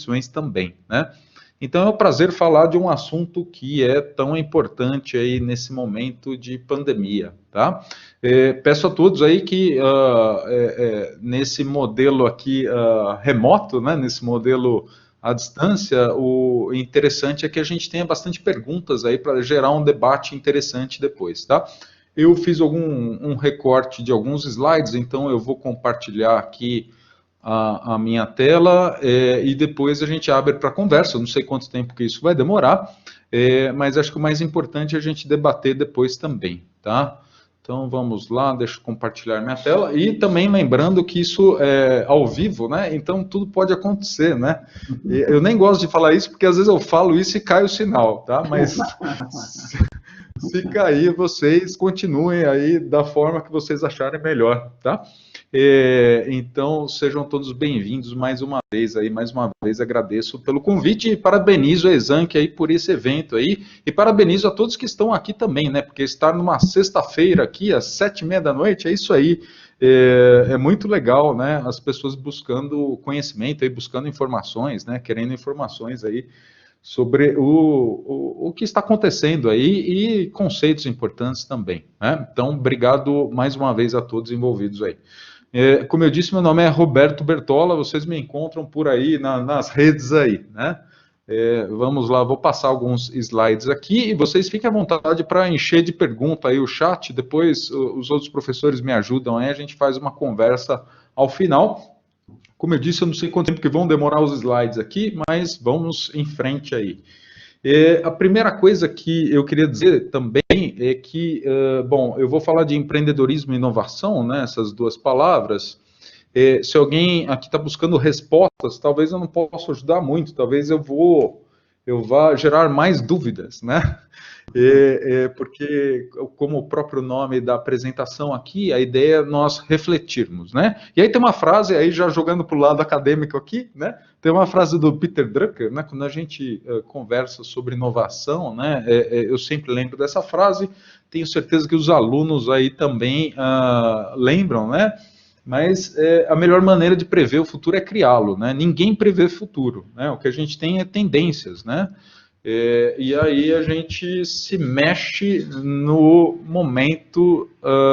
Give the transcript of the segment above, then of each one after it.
instituições também, né? Então é um prazer falar de um assunto que é tão importante aí nesse momento de pandemia, tá? Peço a todos aí que nesse modelo aqui remoto, né, nesse modelo à distância, o interessante é que a gente tenha bastante perguntas aí para gerar um debate interessante depois, tá? Eu fiz um recorte de alguns slides, então eu vou compartilhar aqui a minha tela e depois a gente abre para conversa. Eu não sei quanto tempo que isso vai demorar, mas acho que o mais importante é a gente debater depois também, tá? Então vamos lá, deixa eu compartilhar minha tela. E também lembrando que isso é ao vivo, né? Então tudo pode acontecer, né? Eu nem gosto de falar isso porque às vezes eu falo isso e cai o sinal, tá? Mas se cair, vocês continuem aí da forma que vocês acharem melhor, tá? Então, sejam todos bem-vindos mais uma vez aí, mais uma vez agradeço pelo convite e parabenizo a Exanc aí por esse evento aí, e parabenizo a todos que estão aqui também, né, porque estar numa sexta-feira aqui, às 7h30 da noite, é isso aí, é muito legal, né, as pessoas buscando conhecimento aí, buscando informações, né, querendo informações aí, sobre o que está acontecendo aí e conceitos importantes também, né? Então, obrigado mais uma vez a todos envolvidos aí. Como eu disse, meu nome é Roberto Bertola, vocês me encontram por aí nas redes aí, né? Vamos lá, vou passar alguns slides aqui e vocês fiquem à vontade para encher de pergunta aí o chat, depois os outros professores me ajudam aí, a gente faz uma conversa ao final. Como eu disse, eu não sei quanto tempo que vão demorar os slides aqui, mas vamos em frente aí. A primeira coisa que eu queria dizer também é que, bom, eu vou falar de empreendedorismo e inovação, né, essas duas palavras. Se alguém aqui está buscando respostas, talvez eu não possa ajudar muito, talvez eu vá gerar mais dúvidas, né? Porque, como o próprio nome da apresentação aqui, a ideia é nós refletirmos, né? E aí tem uma frase, aí já jogando para o lado acadêmico aqui, né? Tem uma frase do Peter Drucker, né? Quando a gente conversa sobre inovação, né? Eu sempre lembro dessa frase, tenho certeza que os alunos aí também lembram, né? Mas a melhor maneira de prever o futuro é criá-lo, né? Ninguém prevê futuro, né? O que a gente tem é tendências, né? E aí a gente se mexe no momento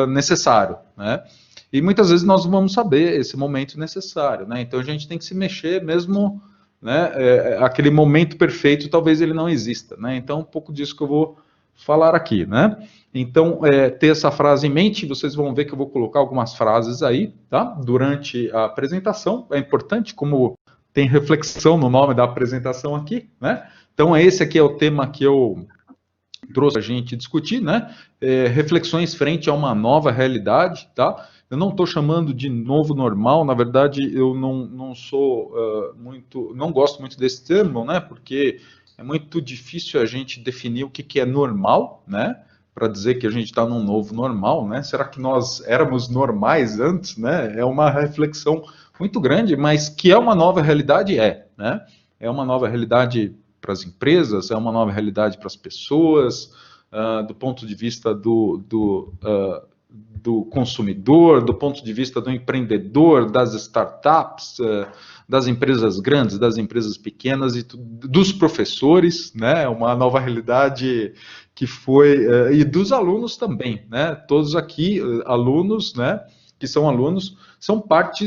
necessário, né? E muitas vezes nós não vamos saber esse momento necessário, né? Então a gente tem que se mexer mesmo, né? Aquele momento perfeito talvez ele não exista, né? Então um pouco disso que eu vou falar aqui, né? Então ter essa frase em mente, vocês vão ver que eu vou colocar algumas frases aí, tá? Durante a apresentação, é importante como tem reflexão no nome da apresentação aqui, né? Então, esse aqui é o tema que eu trouxe a gente discutir, né? Reflexões frente a uma nova realidade, tá? Eu não estou chamando de novo normal, na verdade, eu não sou não gosto muito desse termo, né? Porque é muito difícil a gente definir o que é normal, né? Para dizer que a gente está num novo normal, né? Será que nós éramos normais antes, né? É uma reflexão muito grande, mas que é uma nova realidade, né? É uma nova realidade para as empresas, é uma nova realidade para as pessoas, do ponto de vista do consumidor, do ponto de vista do empreendedor, das startups, das empresas grandes, das empresas pequenas e dos professores, né? Uma nova realidade que foi e dos alunos também, né? Todos aqui alunos, né? Que são alunos são parte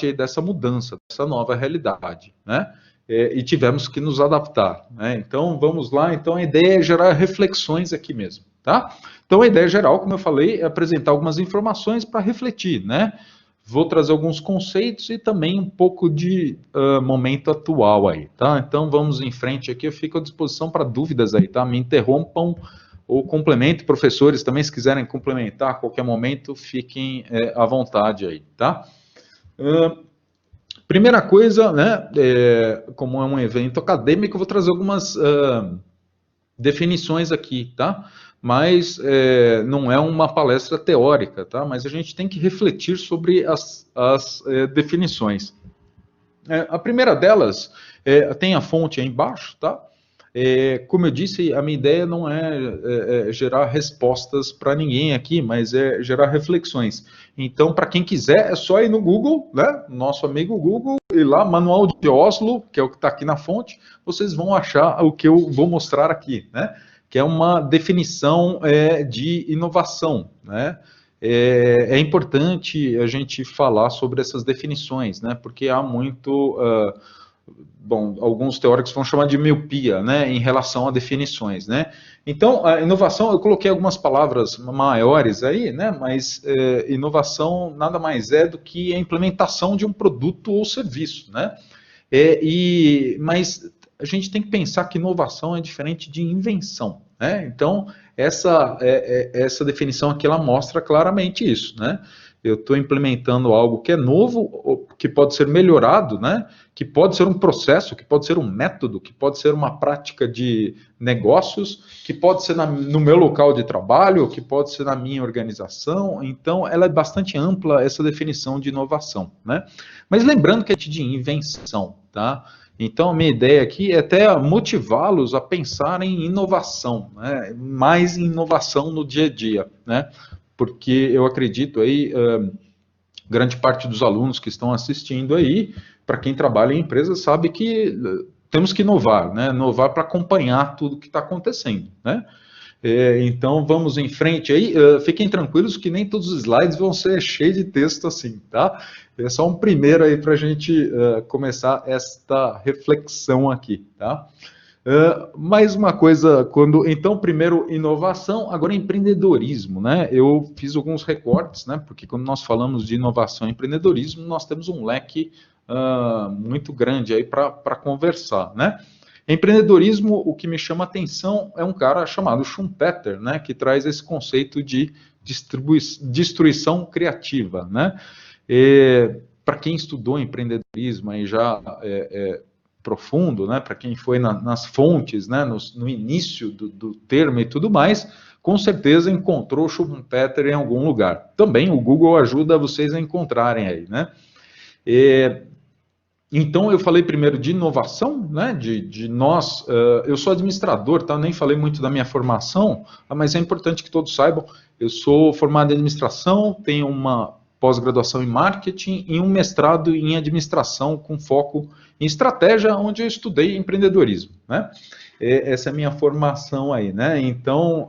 aí dessa mudança, dessa nova realidade, né? E tivemos que nos adaptar, né? Então, vamos lá. Então, a ideia é gerar reflexões aqui mesmo, tá? Então, a ideia geral, como eu falei, é apresentar algumas informações para refletir, né? Vou trazer alguns conceitos e também um pouco de momento atual aí, tá? Então, vamos em frente aqui. Eu fico à disposição para dúvidas aí, tá? Me interrompam ou complementem. Professores também, se quiserem complementar a qualquer momento, fiquem à vontade aí, tá? Primeira coisa, né, como é um evento acadêmico, eu vou trazer algumas definições aqui, tá? Mas não é uma palestra teórica, tá? Mas a gente tem que refletir sobre as definições. A primeira delas, tem a fonte aí embaixo, tá? Como eu disse, a minha ideia não é gerar respostas para ninguém aqui, mas é gerar reflexões. Então, para quem quiser, é só ir no Google, né? Nosso amigo Google, ir lá, Manual de Oslo, que é o que está aqui na fonte, vocês vão achar o que eu vou mostrar aqui, né? Que é uma definição de inovação, né? É importante a gente falar sobre essas definições, né? Porque há muito, bom, alguns teóricos vão chamar de miopia, né? Em relação a definições, né? Então, a inovação, eu coloquei algumas palavras maiores aí, né? Mas inovação nada mais é do que a implementação de um produto ou serviço, né? Mas a gente tem que pensar que inovação é diferente de invenção, né? Então, essa definição aqui, ela mostra claramente isso, né? Eu estou implementando algo que é novo, que pode ser melhorado, né? Que pode ser um processo, que pode ser um método, que pode ser uma prática de negócios, que pode ser no meu local de trabalho, que pode ser na minha organização. Então, ela é bastante ampla, essa definição de inovação, né? Mas lembrando que é de invenção, tá? Então, a minha ideia aqui é até motivá-los a pensar em inovação, né? Mais em inovação no dia a dia, né? Porque eu acredito aí, grande parte dos alunos que estão assistindo aí, para quem trabalha em empresa, sabe que temos que inovar, né? Inovar para acompanhar tudo que está acontecendo, né? Então, vamos em frente aí. Fiquem tranquilos que nem todos os slides vão ser cheios de texto assim, tá? É só um primeiro aí para a gente começar esta reflexão aqui, tá? Mais uma coisa, então, primeiro inovação, agora empreendedorismo, né? Eu fiz alguns recortes, né? Porque quando nós falamos de inovação e empreendedorismo, nós temos um leque muito grande aí para conversar, né? Empreendedorismo, o que me chama a atenção é um cara chamado Schumpeter, né? Que traz esse conceito de destruição criativa, né? Para quem estudou empreendedorismo aí já profundo, né, para quem foi nas fontes, né, no início do termo e tudo mais, com certeza encontrou Schumpeter em algum lugar. Também o Google ajuda vocês a encontrarem aí, né? Então, eu falei primeiro de inovação, né, de nós, eu sou administrador, tá, nem falei muito da minha formação, mas é importante que todos saibam, eu sou formado em administração, tenho uma pós-graduação em marketing e um mestrado em administração com foco em estratégia, onde eu estudei empreendedorismo, né? Essa é a minha formação aí, né? Então,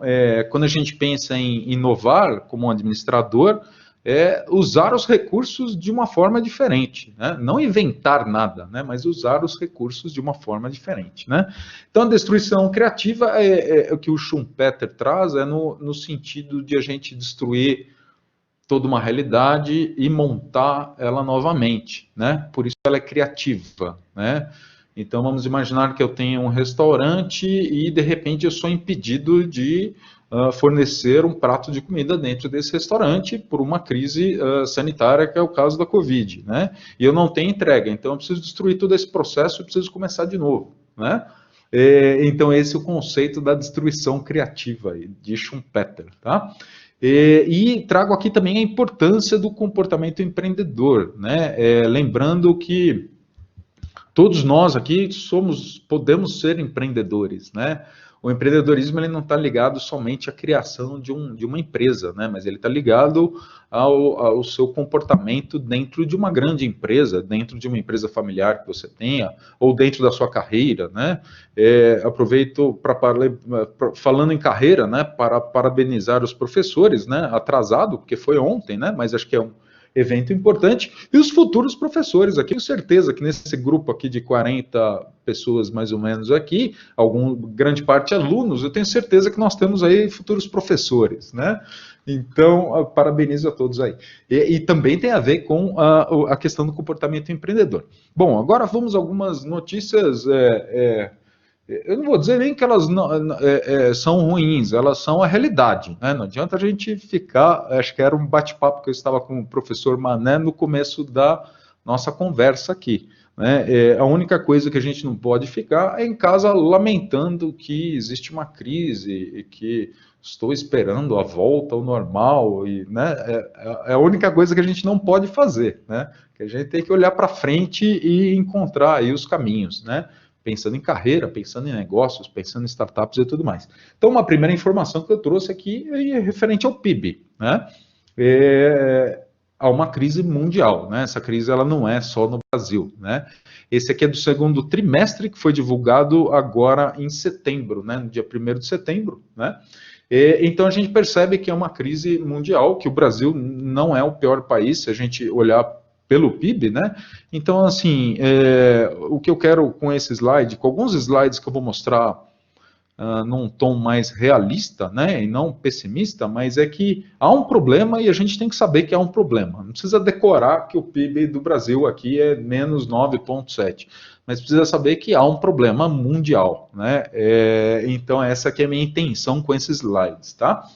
quando a gente pensa em inovar como administrador, usar os recursos de uma forma diferente, né? Não inventar nada, né? Mas usar os recursos de uma forma diferente, né? Então, a destruição criativa o que o Schumpeter traz, no sentido de a gente destruir toda uma realidade e montar ela novamente, né? Por isso ela é criativa, né? Então vamos imaginar que eu tenho um restaurante e de repente eu sou impedido de fornecer um prato de comida dentro desse restaurante por uma crise sanitária, que é o caso da Covid, né? E eu não tenho entrega, então eu preciso destruir todo esse processo e preciso começar de novo, né? Então esse é o conceito da destruição criativa de Schumpeter, tá? E trago aqui também a importância do comportamento empreendedor, né? Lembrando que todos nós aqui podemos ser empreendedores, né? O empreendedorismo ele não está ligado somente à criação de uma empresa, né? Mas ele está ligado ao seu comportamento dentro de uma grande empresa, dentro de uma empresa familiar que você tenha, ou dentro da sua carreira, né? Aproveito falando em carreira, né? Para parabenizar os professores, né? Atrasado, porque foi ontem, né? Mas acho que é um evento importante, e os futuros professores aqui, tenho certeza que nesse grupo aqui de 40 pessoas mais ou menos aqui, grande parte alunos, eu tenho certeza que nós temos aí futuros professores, né? Então, parabenizo a todos aí. E também tem a ver com a questão do comportamento empreendedor. Bom, agora vamos a algumas notícias eu não vou dizer nem que elas são ruins, elas são a realidade, né? Não adianta a gente ficar, acho que era um bate-papo que eu estava com o professor Mané no começo da nossa conversa aqui, né? A única coisa que a gente não pode ficar é em casa lamentando que existe uma crise e que estou esperando a volta ao normal, né? É a única coisa que a gente não pode fazer, né? Que a gente tem que olhar para frente e encontrar aí os caminhos, né? Pensando em carreira, pensando em negócios, pensando em startups e tudo mais. Então, uma primeira informação que eu trouxe aqui é referente ao PIB, né? há uma crise mundial, né? Essa crise ela não é só no Brasil, né? Esse aqui é do segundo trimestre, que foi divulgado agora em setembro, né? No dia 1º de setembro, né? Então a gente percebe que é uma crise mundial, que o Brasil não é o pior país, se a gente olhar pelo PIB, né? Então, assim, o que eu quero com esse slide, com alguns slides que eu vou mostrar num tom mais realista, né, e não pessimista, mas é que há um problema e a gente tem que saber que há um problema. Não precisa decorar que o PIB do Brasil aqui é menos 9,7, mas precisa saber que há um problema mundial, né? Então essa aqui é a minha intenção com esses slides, tá?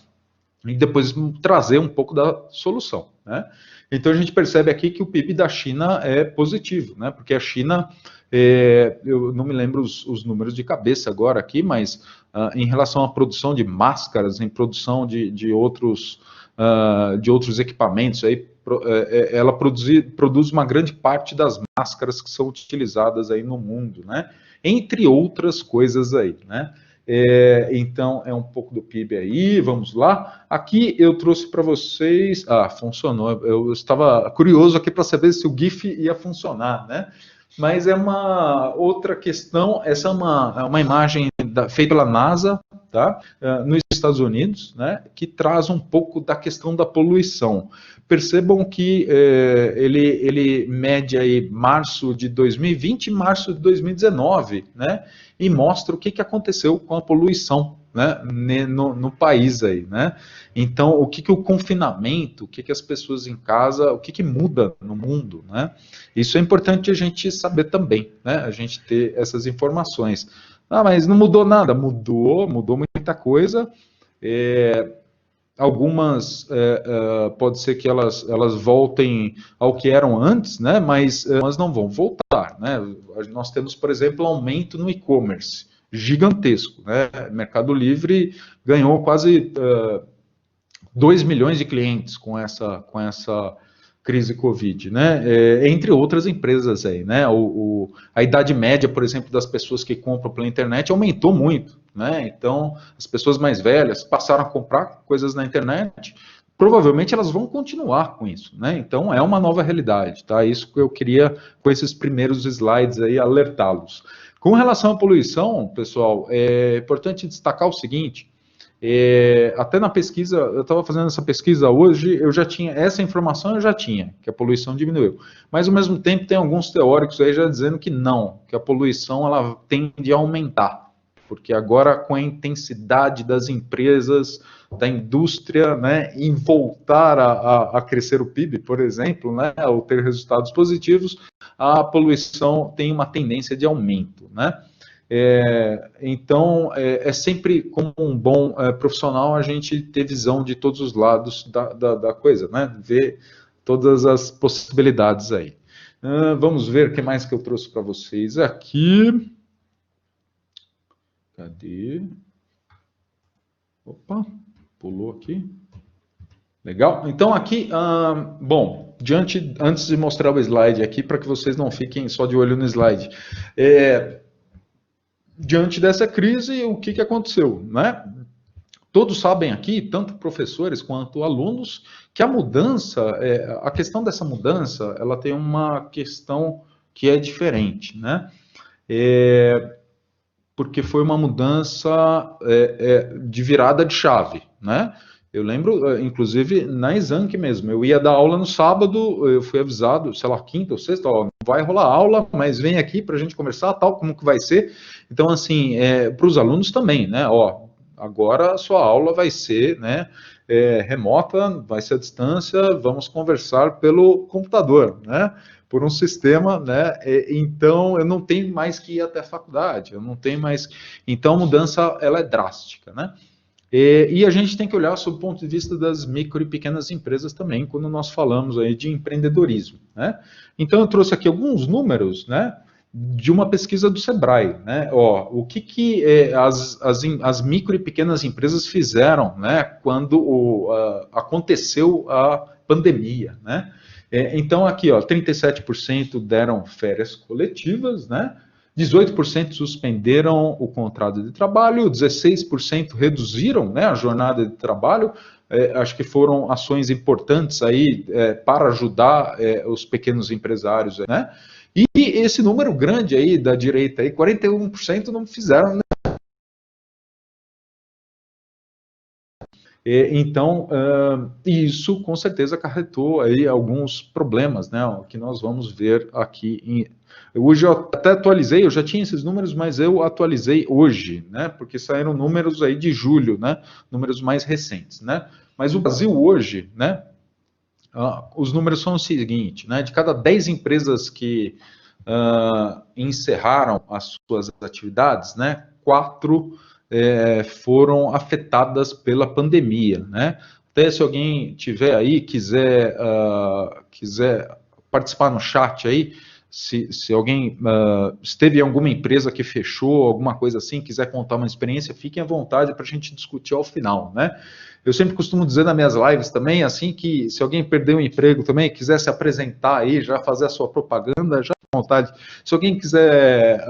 E depois trazer um pouco da solução, né? Então a gente percebe aqui que o PIB da China é positivo, né? Porque a China, eu não me lembro os números de cabeça agora aqui, mas em relação à produção de máscaras, em produção de outros equipamentos, aí, ela produz uma grande parte das máscaras que são utilizadas aí no mundo, né? Entre outras coisas aí, né? Então, é um pouco do PIB aí, vamos lá. Aqui eu trouxe para vocês. Funcionou. Eu estava curioso aqui para saber se o GIF ia funcionar, né? Mas é uma outra questão. Essa é uma imagem feita pela NASA, tá? Nos Estados Unidos, né? Que traz um pouco da questão da poluição. Percebam que ele mede aí março de 2020 e março de 2019, né? E mostra o que aconteceu com a poluição, né, no país aí, né? Então, o que o confinamento, o que as pessoas em casa, o que muda no mundo, né? Isso é importante a gente saber também, né? A gente ter essas informações. Mas não mudou nada. Mudou muita coisa. Algumas pode ser que elas voltem ao que eram antes, né? Mas elas não vão voltar, né? Nós temos, por exemplo, aumento no e-commerce gigantesco, né? Mercado Livre ganhou quase 2 milhões de clientes com essa crise Covid, né? Entre outras empresas aí, né? A idade média, por exemplo, das pessoas que compram pela internet aumentou muito, né? Então, as pessoas mais velhas passaram a comprar coisas na internet, provavelmente elas vão continuar com isso, né? Então, é uma nova realidade, tá? Isso que eu queria, com esses primeiros slides aí, alertá-los. Com relação à poluição, pessoal, é importante destacar o seguinte: até na pesquisa, eu estava fazendo essa pesquisa hoje, eu já tinha, essa informação eu já tinha, que a poluição diminuiu. Mas, ao mesmo tempo, tem alguns teóricos aí já dizendo que não, que a poluição ela tende a aumentar. Porque agora, com a intensidade das empresas, da indústria, né, em voltar a crescer o PIB, por exemplo, né, ou ter resultados positivos, a poluição tem uma tendência de aumento, né? Então, é sempre como um bom profissional a gente ter visão de todos os lados da coisa, né? Ver todas as possibilidades aí. Vamos ver o que mais que eu trouxe para vocês aqui. Cadê? Opa, pulou aqui. Legal? Então aqui, bom, antes de mostrar o slide aqui, para que vocês não fiquem só de olho no slide. Diante dessa crise, o que aconteceu, né? Todos sabem aqui, tanto professores quanto alunos, que a mudança, a questão dessa mudança, ela tem uma questão que é diferente, né? Porque foi uma mudança de virada de chave, né? Eu lembro, inclusive, na Exanc mesmo, eu ia dar aula no sábado, eu fui avisado, sei lá, quinta ou sexta, ó, não vai rolar aula, mas vem aqui para a gente conversar, tal, como que vai ser. Então, assim, para os alunos também, né, ó, agora a sua aula vai ser, né, remota, vai ser à distância, vamos conversar pelo computador, né, por um sistema, né, então eu não tenho mais que ir até a faculdade, eu não tenho mais, então a mudança, ela é drástica, né. E a gente tem que olhar sob o ponto de vista das micro e pequenas empresas também, quando nós falamos aí de empreendedorismo, né? Então eu trouxe aqui alguns números, né, de uma pesquisa do Sebrae, né? Ó, o que as micro e pequenas empresas fizeram, né, quando aconteceu a pandemia, né? Então aqui, ó, 37% deram férias coletivas, né? 18% suspenderam o contrato de trabalho, 16% reduziram, né, a jornada de trabalho, acho que foram ações importantes aí para ajudar os pequenos empresários, né? E esse número grande aí da direita, aí, 41% não fizeram. Então, isso com certeza acarretou aí alguns problemas, né, que nós vamos ver aqui. Hoje eu até atualizei, eu já tinha esses números, mas eu atualizei hoje, né, porque saíram números aí de julho, né, números mais recentes, né. Mas o Brasil hoje, né, os números são o seguinte, né, de cada 10 empresas que encerraram as suas atividades, né, 4 foram afetadas pela pandemia, né? Até se alguém tiver aí, quiser participar no chat aí, se alguém esteve em alguma empresa que fechou, alguma coisa assim, quiser contar uma experiência, fiquem à vontade para a gente discutir ao final, né? Eu sempre costumo dizer nas minhas lives também, assim, que se alguém perdeu um emprego também, quiser se apresentar aí, já fazer a sua propaganda, já à vontade. Se alguém quiser,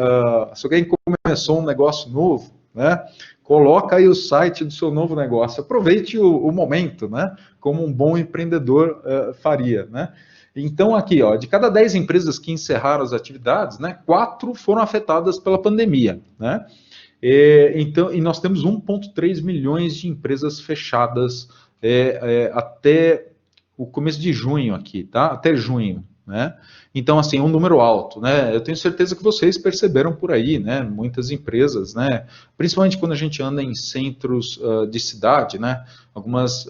se alguém começou um negócio novo, né? Coloca aí o site do seu novo negócio. Aproveite o momento, né? Como um bom empreendedor faria, né? Então, aqui, ó, de cada 10 empresas que encerraram as atividades, né, 4 foram afetadas pela pandemia, né? Então, e nós temos 1,3 milhões de empresas fechadas até o começo de junho aqui, tá? Até junho, né? Então, assim, é um número alto, né? Eu tenho certeza que vocês perceberam por aí, né? Muitas empresas, né? Principalmente quando a gente anda em centros de cidade, né? Algumas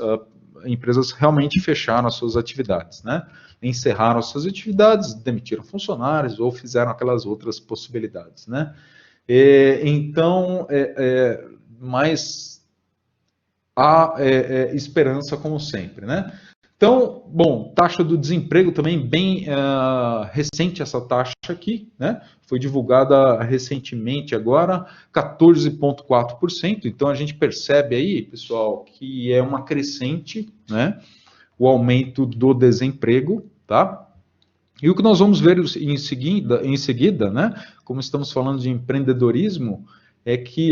empresas realmente fecharam as suas atividades, né? Encerraram as suas atividades, demitiram funcionários ou fizeram aquelas outras possibilidades, né? Então, mas há esperança como sempre, né? Então, bom, taxa do desemprego também bem recente essa taxa aqui, né? Foi divulgada recentemente agora, 14,4%. Então a gente percebe aí, pessoal, que é uma crescente, né? O aumento do desemprego, tá? E o que nós vamos ver em seguida, né? Como estamos falando de empreendedorismo, é que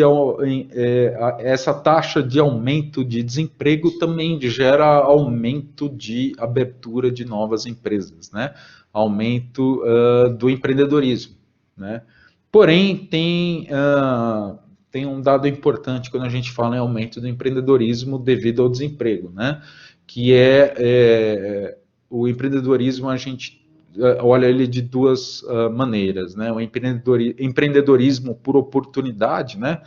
essa taxa de aumento de desemprego também gera aumento de abertura de novas empresas, né? Aumento do empreendedorismo, né? Porém, tem um dado importante quando a gente fala em aumento do empreendedorismo devido ao desemprego, né? Que o empreendedorismo, a gente olha ele de duas maneiras, né? O empreendedorismo por oportunidade, né?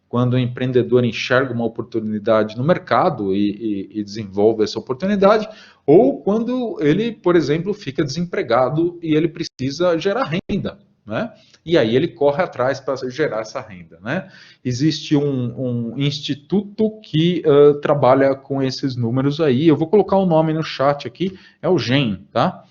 Quando o empreendedor enxerga uma oportunidade no mercado e desenvolve essa oportunidade, ou quando ele, por exemplo, fica desempregado e ele precisa gerar renda, né? E aí ele corre atrás para gerar essa renda, né? Existe um instituto que trabalha com esses números aí. Eu vou colocar o nome no chat aqui, é o GEM, tá?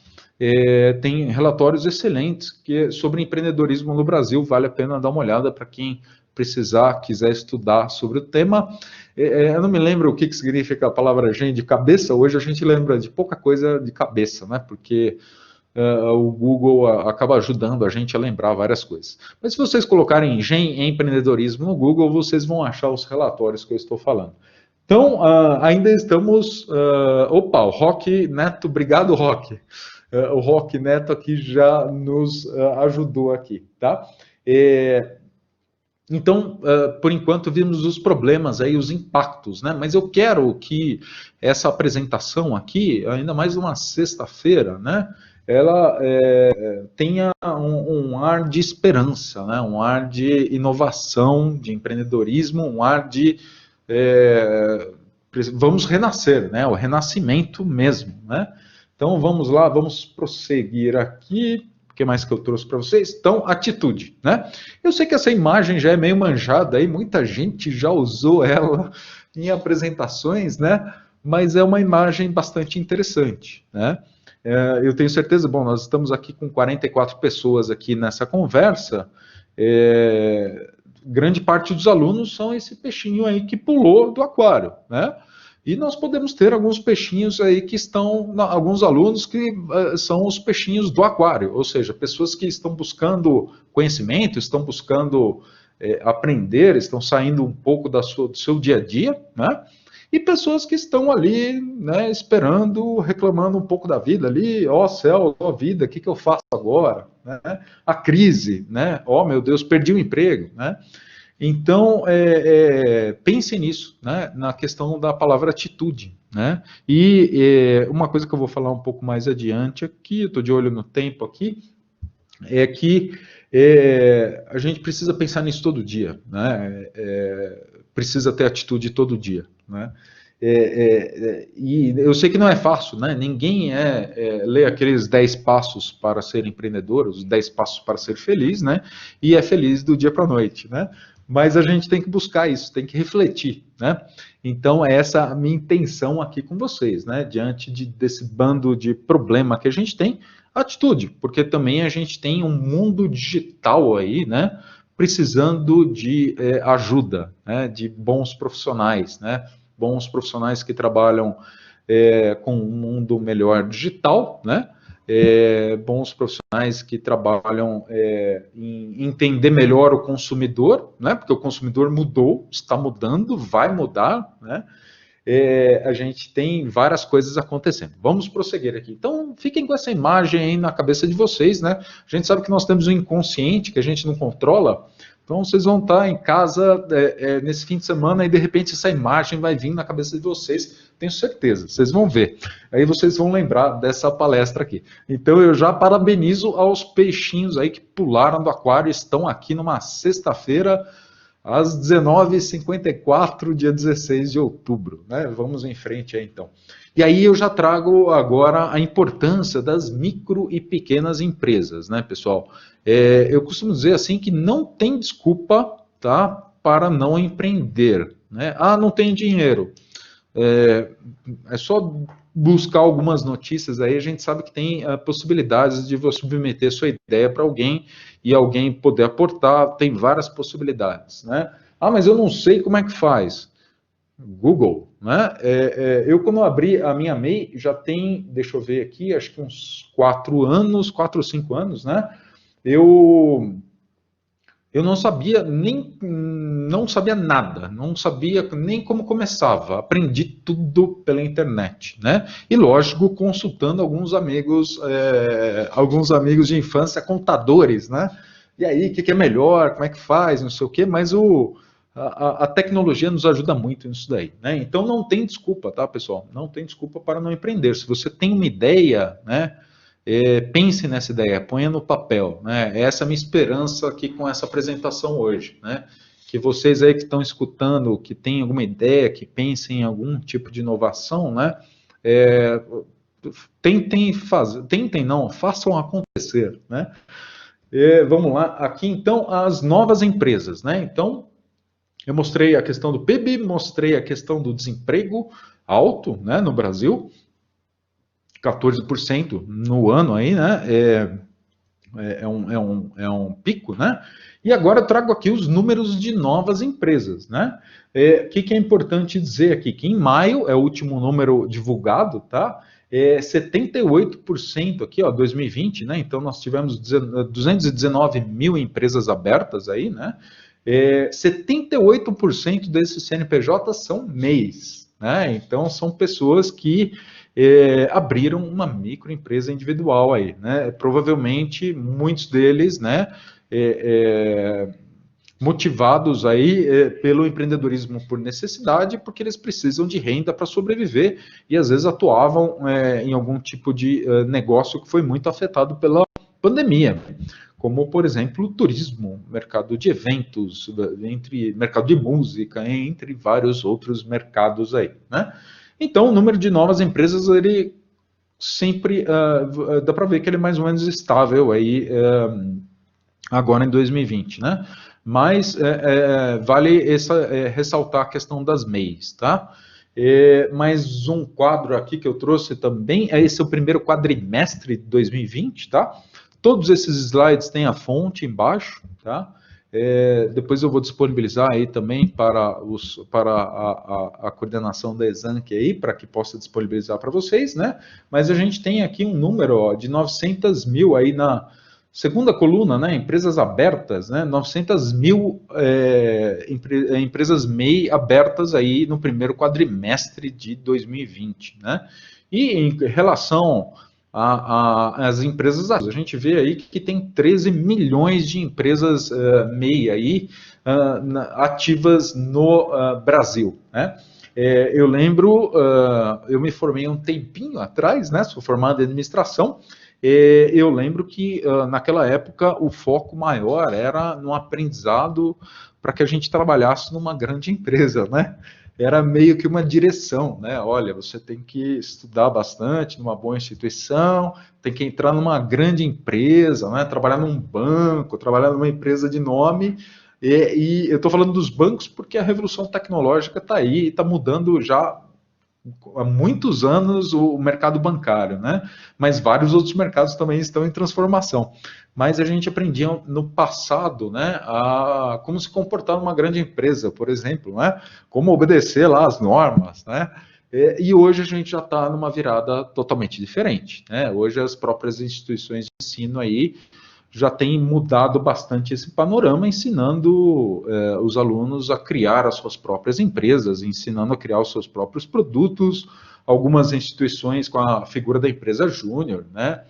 Tem relatórios excelentes sobre empreendedorismo no Brasil, vale a pena dar uma olhada para quem precisar, quiser estudar sobre o tema. Eu não me lembro o que significa a palavra GEM de cabeça, hoje a gente lembra de pouca coisa de cabeça, né? Porque o Google acaba ajudando a gente a lembrar várias coisas. Mas se vocês colocarem GEM empreendedorismo no Google, vocês vão achar os relatórios que eu estou falando. Então, ainda estamos... opa, o Roque Neto, obrigado, Roque. O Roque Neto aqui já nos ajudou aqui, tá? Então, por enquanto, vimos os problemas aí, os impactos, né? Mas eu quero que essa apresentação aqui, ainda mais numa sexta-feira, né? Ela tenha um ar de esperança, né? Um ar de inovação, de empreendedorismo, um ar de vamos renascer, né? O renascimento mesmo, né? Então vamos lá, vamos prosseguir aqui. O que mais que eu trouxe para vocês? Então, atitude, né? Eu sei que essa imagem já é meio manjada aí, muita gente já usou ela em apresentações, né? Mas é uma imagem bastante interessante, né? Eu tenho certeza, bom, nós estamos aqui com 44 pessoas aqui nessa conversa. Grande parte dos alunos são esse peixinho aí que pulou do aquário, né? E nós podemos ter alguns peixinhos aí que estão, alguns alunos que são os peixinhos do aquário, ou seja, pessoas que estão buscando conhecimento, estão buscando aprender, estão saindo um pouco do seu dia a dia, né? e pessoas que estão ali, né, esperando, reclamando um pouco da vida ali, ó céu, ó vida, o que eu faço agora? Né? A crise, né? Ó meu Deus, perdi o emprego, né? Então, pense nisso, né, na questão da palavra atitude. Né? E uma coisa que eu vou falar um pouco mais adiante aqui, eu estou de olho no tempo aqui, é que a gente precisa pensar nisso todo dia, né? Precisa ter atitude todo dia. Né? E eu sei que não é fácil, né? Ninguém lê aqueles 10 passos para ser empreendedor, os 10 passos para ser feliz, né? E é feliz do dia para a noite, né? Mas a gente tem que buscar isso, tem que refletir, né? Então, essa é a minha intenção aqui com vocês, né? Diante desse bando de problema que a gente tem, atitude, porque também a gente tem um mundo digital aí, né? Precisando de ajuda, né? De bons profissionais, né? Bons profissionais que trabalham com um mundo melhor digital, né? Bons profissionais que trabalham em entender melhor o consumidor, né? Porque o consumidor mudou, está mudando, vai mudar, né? A gente tem várias coisas acontecendo. Vamos prosseguir aqui. Então, fiquem com essa imagem aí na cabeça de vocês, né? A gente sabe que nós temos um inconsciente que a gente não controla. Então, vocês vão estar em casa nesse fim de semana e, de repente, essa imagem vai vir na cabeça de vocês. Tenho certeza, vocês vão ver. Aí vocês vão lembrar dessa palestra aqui. Então, eu já parabenizo aos peixinhos aí que pularam do aquário e estão aqui numa sexta-feira, às 19h54, dia 16 de outubro. Né? Vamos em frente aí, então. E aí eu já trago agora a importância das micro e pequenas empresas, né, pessoal? Eu costumo dizer assim que não tem desculpa, tá, para não empreender. Né? Ah, não tenho dinheiro. É só buscar algumas notícias aí, a gente sabe que tem possibilidades de você submeter sua ideia para alguém e alguém poder aportar, tem várias possibilidades, né? Ah, mas eu não sei como é que faz. Google, né? Eu quando abri a minha MEI, já tem, deixa eu ver aqui, acho que uns 4 anos, 4 ou 5 anos, né? Eu não sabia não sabia nada, não sabia nem como começava. Aprendi tudo pela internet, né? E lógico, consultando alguns amigos de infância, contadores, né? E aí, o que é melhor? Como é que faz? Não sei o quê, mas a tecnologia nos ajuda muito nisso daí, né? Então não tem desculpa, tá, pessoal? Não tem desculpa para não empreender. Se você tem uma ideia, né? Pense nessa ideia, ponha no papel, né? Essa é a minha esperança aqui com essa apresentação hoje, né? Que vocês aí que estão escutando, que têm alguma ideia, que pensem em algum tipo de inovação, né? Tentem não, façam acontecer, né? Vamos lá, aqui então as novas empresas, né? Então, eu mostrei a questão do PIB, mostrei a questão do desemprego alto, né, no Brasil, 14% no ano aí, né? É um pico, né? E agora eu trago aqui os números de novas empresas, né? O que é importante dizer aqui? Que em maio, é o último número divulgado, tá? 78% aqui, ó, 2020, né? Então nós tivemos 219 mil empresas abertas aí, né? 78% desses CNPJs são MEIs, né? Então são pessoas que abriram uma microempresa individual aí, né? Provavelmente muitos deles, né? Motivados aí pelo empreendedorismo por necessidade, porque eles precisam de renda para sobreviver e às vezes atuavam em algum tipo de negócio que foi muito afetado pela pandemia, como por exemplo o turismo, mercado de eventos, mercado de música, entre vários outros mercados aí, né? Então, o número de novas empresas, ele sempre dá para ver que ele é mais ou menos estável aí agora em 2020, né? Mas vale ressaltar a questão das MEIs, tá? Mais um quadro aqui que eu trouxe também, esse é o primeiro quadrimestre de 2020, tá? Todos esses slides têm a fonte embaixo, tá? Depois eu vou disponibilizar aí também para a coordenação da Exanc aí, para que possa disponibilizar para vocês, né? Mas a gente tem aqui um número de 900 mil aí Segunda coluna, né, empresas abertas, né, 900 mil empresas MEI abertas aí no primeiro quadrimestre de 2020, né? E em relação às empresas, a gente vê aí que tem 13 milhões de empresas MEI aí ativas no Brasil, né? Eu lembro, eu me formei um tempinho atrás, né? Sou formado em administração. Eu lembro que naquela época o foco maior era no aprendizado para que a gente trabalhasse numa grande empresa, né? Era meio que uma direção, né? Olha, você tem que estudar bastante numa boa instituição, tem que entrar numa grande empresa, né? Trabalhar num banco, trabalhar numa empresa de nome. E eu estou falando dos bancos porque a revolução tecnológica está aí e está mudando já há muitos anos o mercado bancário, né? Mas vários outros mercados também estão em transformação. Mas a gente aprendia no passado, né, a como se comportar numa grande empresa, por exemplo, né? Como obedecer lá as normas, né? E hoje a gente já está numa virada totalmente diferente, né? Hoje as próprias instituições de ensino aí já tem mudado bastante esse panorama, ensinando os alunos a criar as suas próprias empresas, ensinando a criar os seus próprios produtos, algumas instituições com a figura da empresa júnior, né?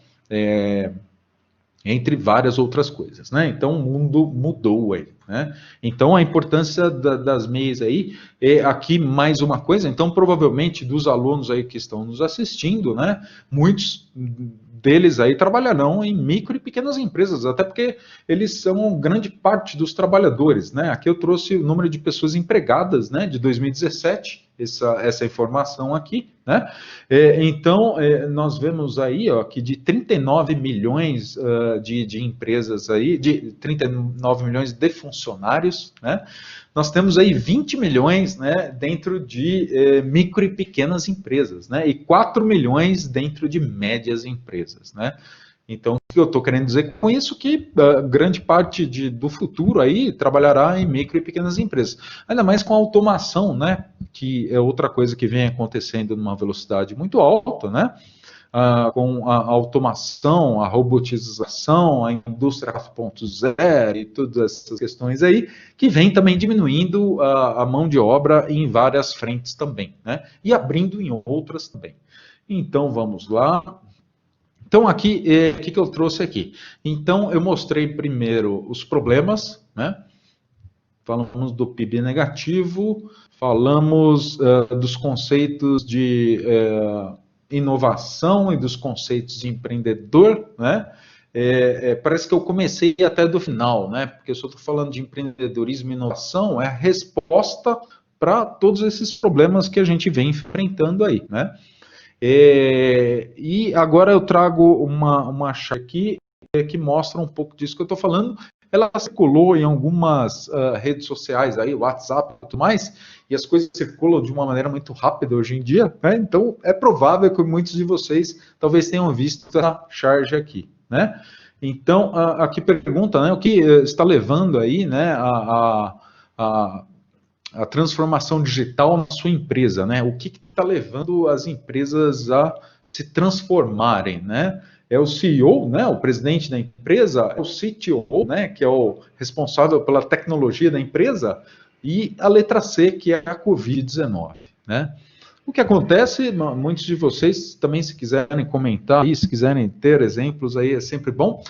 Entre várias outras coisas, né? Então o mundo mudou aí, né? Então a importância das MEIs aí é aqui mais uma coisa. Então provavelmente dos alunos aí que estão nos assistindo, né? Muitos deles aí trabalharão em micro e pequenas empresas, até porque eles são grande parte dos trabalhadores, né? Aqui eu trouxe o número de pessoas empregadas, né? De 2017, essa informação aqui, né? Então, nós vemos aí ó, que de 39 milhões de empresas aí, de 39 milhões de funcionários, né? Nós temos aí 20 milhões né, dentro de micro e pequenas empresas, né? E 4 milhões dentro de médias empresas, né? Então, o que eu estou querendo dizer com isso? Que grande parte do futuro aí trabalhará em micro e pequenas empresas. Ainda mais com a automação, né? Que é outra coisa que vem acontecendo numa velocidade muito alta, né? Com a automação, a robotização, a indústria 4.0 e todas essas questões aí, que vem também diminuindo a mão de obra em várias frentes também, né? E abrindo em outras também. Então, vamos lá. Então, aqui, o que eu trouxe aqui? Então, eu mostrei primeiro os problemas, né? Falamos do PIB negativo, falamos dos conceitos de inovação e dos conceitos de empreendedor, né? Parece que eu comecei até do final, né? Porque eu só estou falando de empreendedorismo e inovação, é a resposta para todos esses problemas que a gente vem enfrentando aí, né? E agora eu trago uma chave aqui que mostra um pouco disso que eu estou falando. Ela circulou em algumas redes sociais, aí, WhatsApp e tudo mais, e as coisas circulam de uma maneira muito rápida hoje em dia, né? Então é provável que muitos de vocês talvez tenham visto essa charge aqui, né? Então, aqui pergunta, né, o que está levando aí, né, a transformação digital na sua empresa, né? O que está levando as empresas a se transformarem, né? É o CEO, né, o presidente da empresa, é o CTO, né, que é o responsável pela tecnologia da empresa, e a letra C, que é a Covid-19, né? O que acontece, muitos de vocês também, se quiserem comentar aí, se quiserem ter exemplos aí, é sempre bom.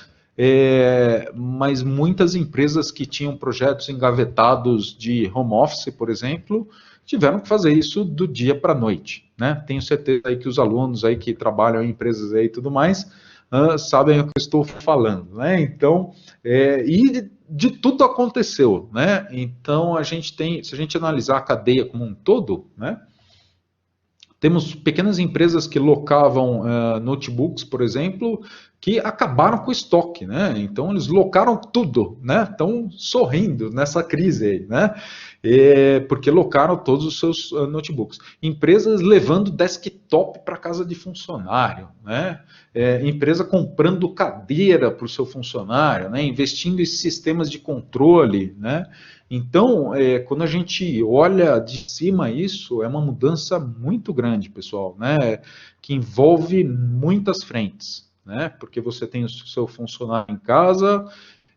Mas muitas empresas que tinham projetos engavetados de home office, por exemplo, tiveram que fazer isso do dia para a noite, né? Tenho certeza aí que os alunos aí que trabalham em empresas aí e tudo mais sabem o que eu estou falando, né? Então, e de tudo aconteceu, né? Então, a gente tem, se a gente analisar a cadeia como um todo, né? Temos pequenas empresas que locavam notebooks, por exemplo, que acabaram com o estoque, né? Então eles locaram tudo, né? Estão sorrindo nessa crise aí, né? Porque locaram todos os seus notebooks. Empresas levando desktop para casa de funcionário, né? Empresa comprando cadeira para o seu funcionário, né? Investindo em sistemas de controle, né? Então, quando a gente olha de cima isso, é uma mudança muito grande, pessoal, né? Que envolve muitas frentes. né? Porque você tem o seu funcionário em casa,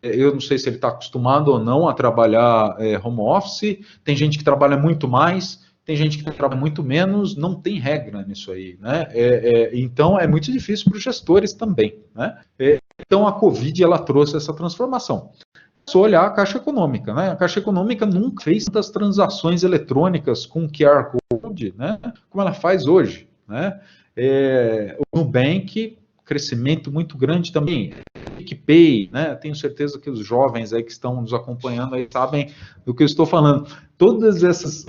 eu não sei se ele está acostumado ou não a trabalhar home office, tem gente que trabalha muito mais, tem gente que trabalha muito menos, não tem regra nisso aí, né? Então é muito difícil para os gestores também, né? Então a Covid ela trouxe essa transformação. Só olhar a Caixa Econômica, né? A Caixa Econômica nunca fez tantas transações eletrônicas com QR Code, né? Como ela faz hoje, né? O Nubank, crescimento muito grande também. PicPay, né? Tenho certeza que os jovens aí que estão nos acompanhando aí sabem do que eu estou falando. Todas essas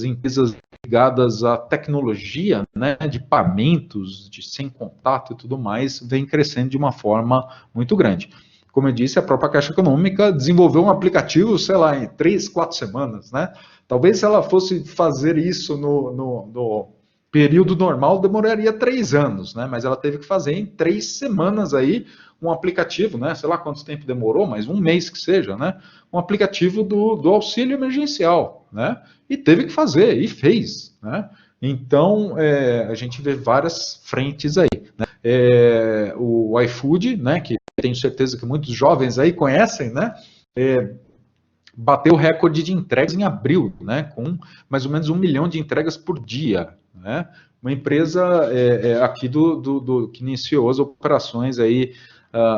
empresas ligadas à tecnologia, né, de pagamentos, de sem contato e tudo mais, vem crescendo de uma forma muito grande. Como eu disse, a própria Caixa Econômica desenvolveu um aplicativo, sei lá, em 3, 4 semanas, né? Talvez se ela fosse fazer isso no período normal, demoraria 3 anos, né? Mas ela teve que fazer em 3 semanas aí um aplicativo, né? Sei lá quanto tempo demorou, mas um mês que seja, né? Um aplicativo do auxílio emergencial, né? E teve que fazer, e fez, né? Então, a gente vê várias frentes aí, né? O iFood, né? Que tenho certeza que muitos jovens aí conhecem, né? Bateu o recorde de entregas em abril, né? Com mais ou menos 1 milhão de entregas por dia, né? Uma empresa aqui que iniciou as operações aí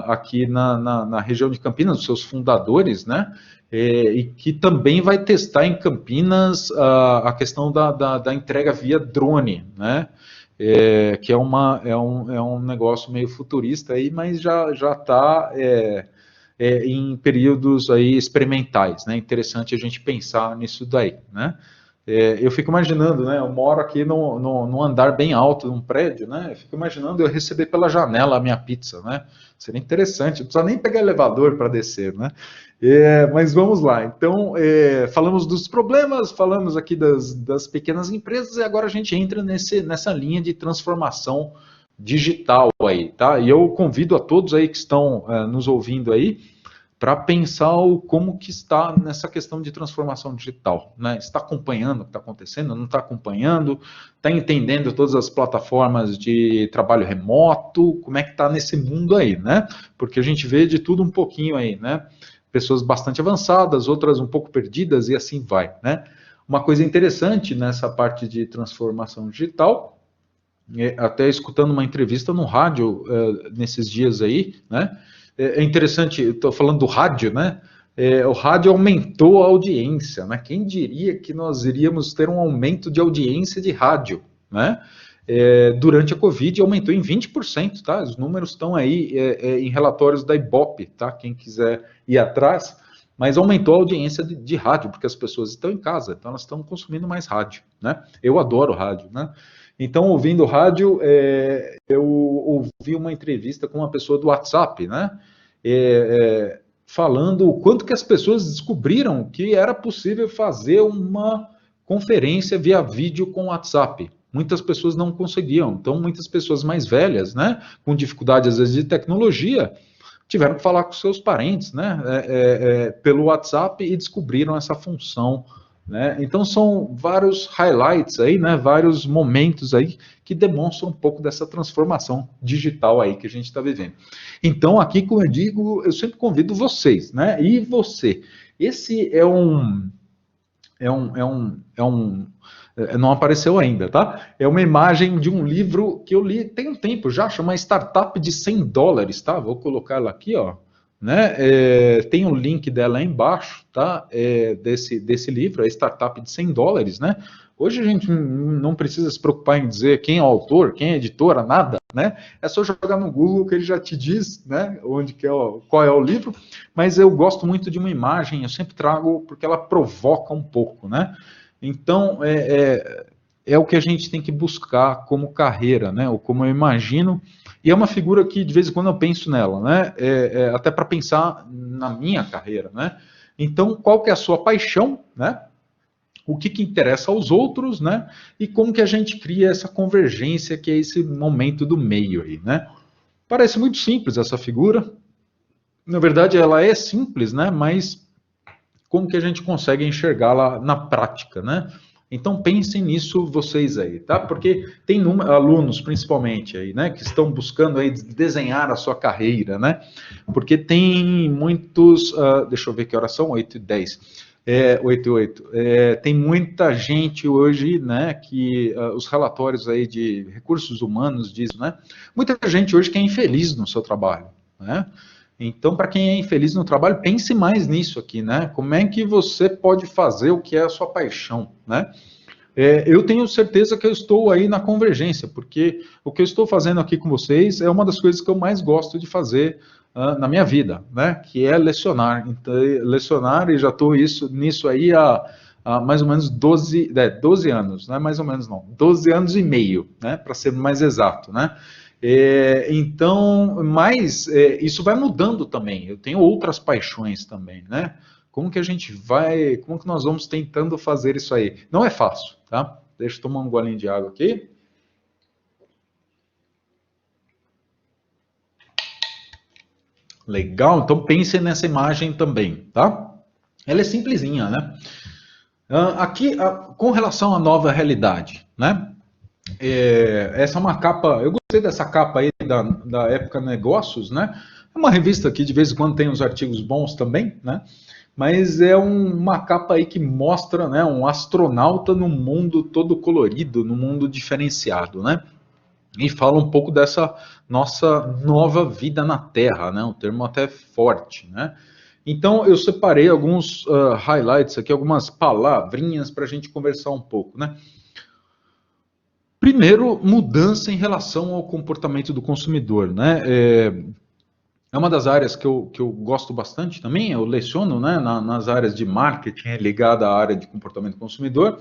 aqui na região de Campinas, os seus fundadores, né? E que também vai testar em Campinas a questão da entrega via drone, né? Que é um negócio meio futurista aí, mas já está em períodos aí experimentais, né? Interessante a gente pensar nisso daí, né? Eu fico imaginando, né? Eu moro aqui num andar bem alto, num prédio, né? Eu fico imaginando eu receber pela janela a minha pizza, né? Seria interessante, não precisa nem pegar elevador para descer, né? Mas vamos lá. Então, falamos dos problemas, falamos aqui das pequenas empresas e agora a gente entra nessa linha de transformação digital aí, tá? E eu convido a todos aí que estão nos ouvindo aí para pensar como que está nessa questão de transformação digital, né? Está acompanhando o que está acontecendo, não está acompanhando, está entendendo todas as plataformas de trabalho remoto, como é que está nesse mundo aí, né? Porque a gente vê de tudo um pouquinho aí, né? Pessoas bastante avançadas, outras um pouco perdidas e assim vai, né? Uma coisa interessante nessa parte de transformação digital, até escutando uma entrevista no rádio nesses dias aí, né? É interessante, estou falando do rádio, né? O rádio aumentou a audiência, né? Quem diria que nós iríamos ter um aumento de audiência de rádio, né? Durante a Covid aumentou em 20%, tá? Os números estão aí em relatórios da Ibope, tá? Quem quiser ir atrás, mas aumentou a audiência de rádio, porque as pessoas estão em casa, então elas estão consumindo mais rádio, né? Eu adoro rádio, né? Então, ouvindo rádio, eu ouvi uma entrevista com uma pessoa do WhatsApp, né? Falando o quanto que as pessoas descobriram que era possível fazer uma conferência via vídeo com WhatsApp. Muitas pessoas não conseguiam. Então, muitas pessoas mais velhas, né? Com dificuldade, às vezes, de tecnologia, tiveram que falar com seus parentes, né? Pelo WhatsApp e descobriram essa função, né? Então são vários highlights aí, né? Vários momentos aí que demonstram um pouco dessa transformação digital aí que a gente está vivendo. Então aqui, como eu digo, eu sempre convido vocês, né? E você, esse não apareceu ainda, tá? É uma imagem de um livro que eu li tem um tempo já, chama Startup de $100, tá? Vou colocar ela aqui, ó. Né? Tem o link dela aí embaixo, tá? Desse livro, a Startup de $100, né? Hoje a gente não precisa se preocupar em dizer quem é o autor, quem é a editora, nada, né? É só jogar no Google que ele já te diz, né? Qual é o livro. Mas eu gosto muito de uma imagem, eu sempre trago porque ela provoca um pouco, né? Então é o que a gente tem que buscar como carreira, né? Ou como eu imagino. E é uma figura que, de vez em quando, eu penso nela, né? Até para pensar na minha carreira, né? Então, qual que é a sua paixão, né? O que interessa aos outros, né? E como que a gente cria essa convergência, que é esse momento do meio aí, né? Parece muito simples essa figura. Na verdade, ela é simples, né? Mas como que a gente consegue enxergá-la na prática, né? Então pensem nisso vocês aí, tá? Porque tem alunos, principalmente aí, né, que estão buscando aí desenhar a sua carreira, né? Porque tem muitos, deixa eu ver que horas são, 8h10. 8 e 8. Tem muita gente hoje, né, que os relatórios aí de recursos humanos dizem, né? Muita gente hoje que é infeliz no seu trabalho, né? Então, para quem é infeliz no trabalho, pense mais nisso aqui, né? Como é que você pode fazer o que é a sua paixão, né? Eu tenho certeza que eu estou aí na convergência, porque o que eu estou fazendo aqui com vocês é uma das coisas que eu mais gosto de fazer na minha vida, né? Que é lecionar. Então, lecionar, e já estou nisso aí há mais ou menos 12 anos, não é mais ou menos não, 12 anos e meio, né? Para ser mais exato, né? Então, mas isso vai mudando também. Eu tenho outras paixões também, né? Como que a gente vai, como que nós vamos tentando fazer isso aí? Não é fácil, tá? Deixa eu tomar um golinho de água aqui. Legal, então pensem nessa imagem também, tá? Ela é simplesinha, né? Aqui, com relação à nova realidade, né? Essa é uma capa, eu gostei dessa capa aí da Época Negócios, né? É uma revista que de vez em quando tem uns artigos bons também, né? Mas é uma capa aí que mostra, né, um astronauta num mundo todo colorido, num mundo diferenciado, né? E fala um pouco dessa nossa nova vida na Terra, né? Um termo até forte, né? Então eu separei alguns highlights aqui, algumas palavrinhas para a gente conversar um pouco, né? Primeiro, mudança em relação ao comportamento do consumidor, né? É uma das áreas que eu gosto bastante também, eu leciono, né, nas áreas de marketing ligada à área de comportamento do consumidor,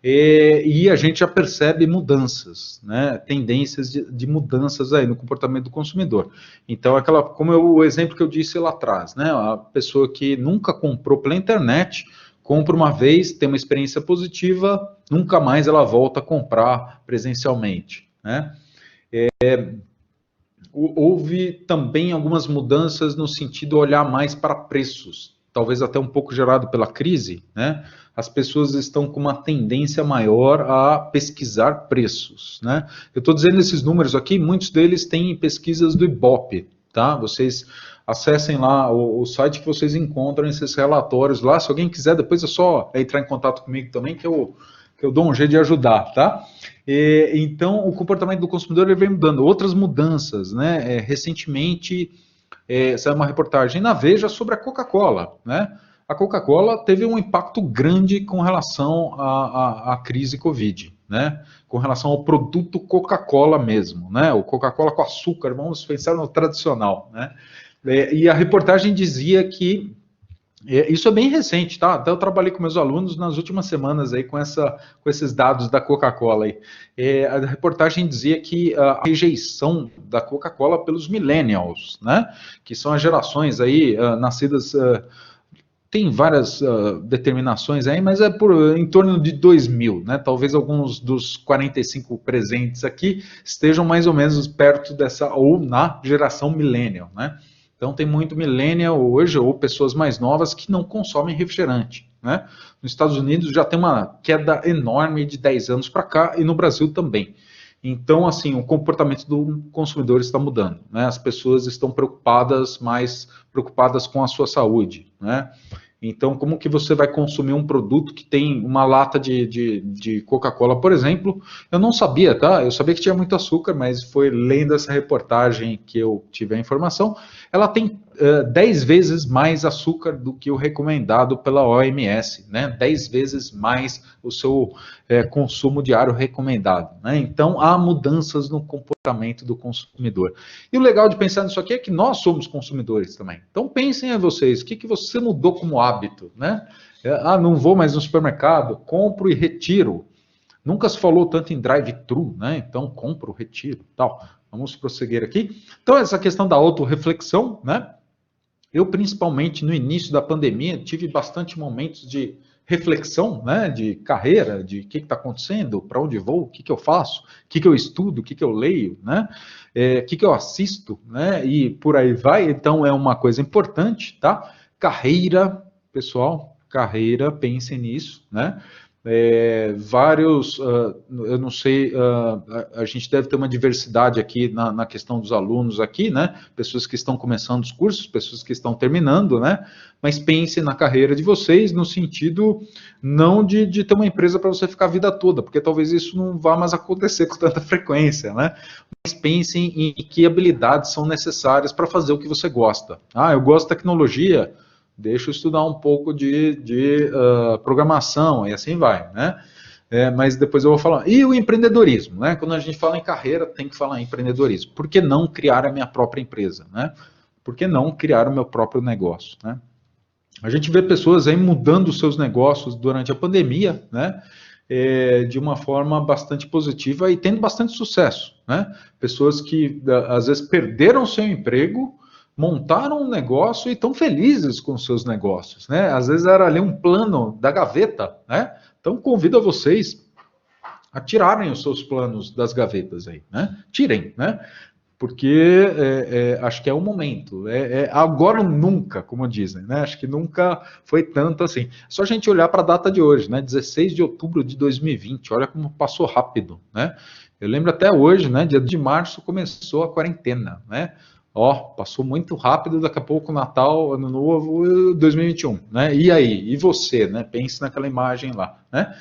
e a gente já percebe mudanças, né, tendências de mudanças aí no comportamento do consumidor. Então, como o exemplo que eu disse lá atrás, né, a pessoa que nunca comprou pela internet, compra uma vez, tem uma experiência positiva, nunca mais ela volta a comprar presencialmente, né? Houve também algumas mudanças no sentido de olhar mais para preços, talvez até um pouco gerado pela crise, né? As pessoas estão com uma tendência maior a pesquisar preços, né? Eu estou dizendo esses números aqui, muitos deles têm pesquisas do Ibope, tá? Vocês acessem lá o site que vocês encontram esses relatórios lá. Se alguém quiser, depois é só entrar em contato comigo também, que eu dou um jeito de ajudar, tá? Então, o comportamento do consumidor ele vem mudando. Outras mudanças, né? Recentemente, saiu uma reportagem na Veja sobre a Coca-Cola, né? A Coca-Cola teve um impacto grande com relação à crise Covid, né? Com relação ao produto Coca-Cola mesmo, né? O Coca-Cola com açúcar, vamos pensar no tradicional, né? E a reportagem dizia que isso é bem recente, tá? Até eu trabalhei com meus alunos nas últimas semanas aí com esses dados da Coca-Cola aí. A reportagem dizia que a rejeição da Coca-Cola pelos millennials, né? Que são as gerações aí nascidas, tem várias determinações aí, mas é em torno de 2000, né? Talvez alguns dos 45 presentes aqui estejam mais ou menos perto dessa, ou na geração millennial, né? Então tem muito millennial hoje, ou pessoas mais novas que não consomem refrigerante, né? Nos Estados Unidos já tem uma queda enorme de 10 anos para cá, e no Brasil também. Então, assim, o comportamento do consumidor está mudando, né? As pessoas estão mais preocupadas com a sua saúde, né? Então, como que você vai consumir um produto que tem uma lata de Coca-Cola, por exemplo? Eu não sabia, tá? Eu sabia que tinha muito açúcar, mas foi lendo essa reportagem que eu tive a informação. Ela tem 10 vezes mais açúcar do que o recomendado pela OMS, né? 10 vezes mais o seu consumo diário recomendado, né? Então, há mudanças no comportamento do consumidor. E o legal de pensar nisso aqui é que nós somos consumidores também. Então, pensem a vocês, o que você mudou como hábito, né? Não vou mais no supermercado, compro e retiro. Nunca se falou tanto em drive-thru, né? Então, compro, retiro, tal. Vamos prosseguir aqui. Então, essa questão da autorreflexão, né? Eu, principalmente no início da pandemia, tive bastante momentos de reflexão, né, de carreira, de o que está acontecendo, para onde vou, o que eu faço, o que eu estudo, o que eu leio, né, o que eu assisto, né, e por aí vai. Então, é uma coisa importante, tá? Carreira, pessoal, carreira, pensem nisso, né? vários, eu não sei, a gente deve ter uma diversidade aqui na questão dos alunos aqui, né? Pessoas que estão começando os cursos, pessoas que estão terminando, né? Mas pense na carreira de vocês no sentido não de ter uma empresa para você ficar a vida toda, porque talvez isso não vá mais acontecer com tanta frequência, né? Mas pensem em que habilidades são necessárias para fazer o que você gosta. Ah, eu gosto de tecnologia, deixa eu estudar um pouco de programação, e assim vai, né? Mas depois eu vou falar. E o empreendedorismo, né? Quando a gente fala em carreira, tem que falar em empreendedorismo. Por que não criar a minha própria empresa, né? Por que não criar o meu próprio negócio, né? A gente vê pessoas aí mudando seus negócios durante a pandemia, né? De uma forma bastante positiva e tendo bastante sucesso, né? Pessoas que às vezes perderam seu emprego, montaram um negócio e estão felizes com seus negócios, né? Às vezes era ali um plano da gaveta, né? Então convido a vocês a tirarem os seus planos das gavetas aí, né? Tirem, né? Porque acho que é o momento, agora ou nunca, como dizem, né? Acho que nunca foi tanto assim. Só a gente olhar para a data de hoje, né? 16 de outubro de 2020, olha como passou rápido, né? Eu lembro até hoje, né? Dia de março começou a quarentena, né? Ó, passou muito rápido, daqui a pouco Natal, Ano Novo, 2021, né? E aí? E você, né? Pense naquela imagem lá, né?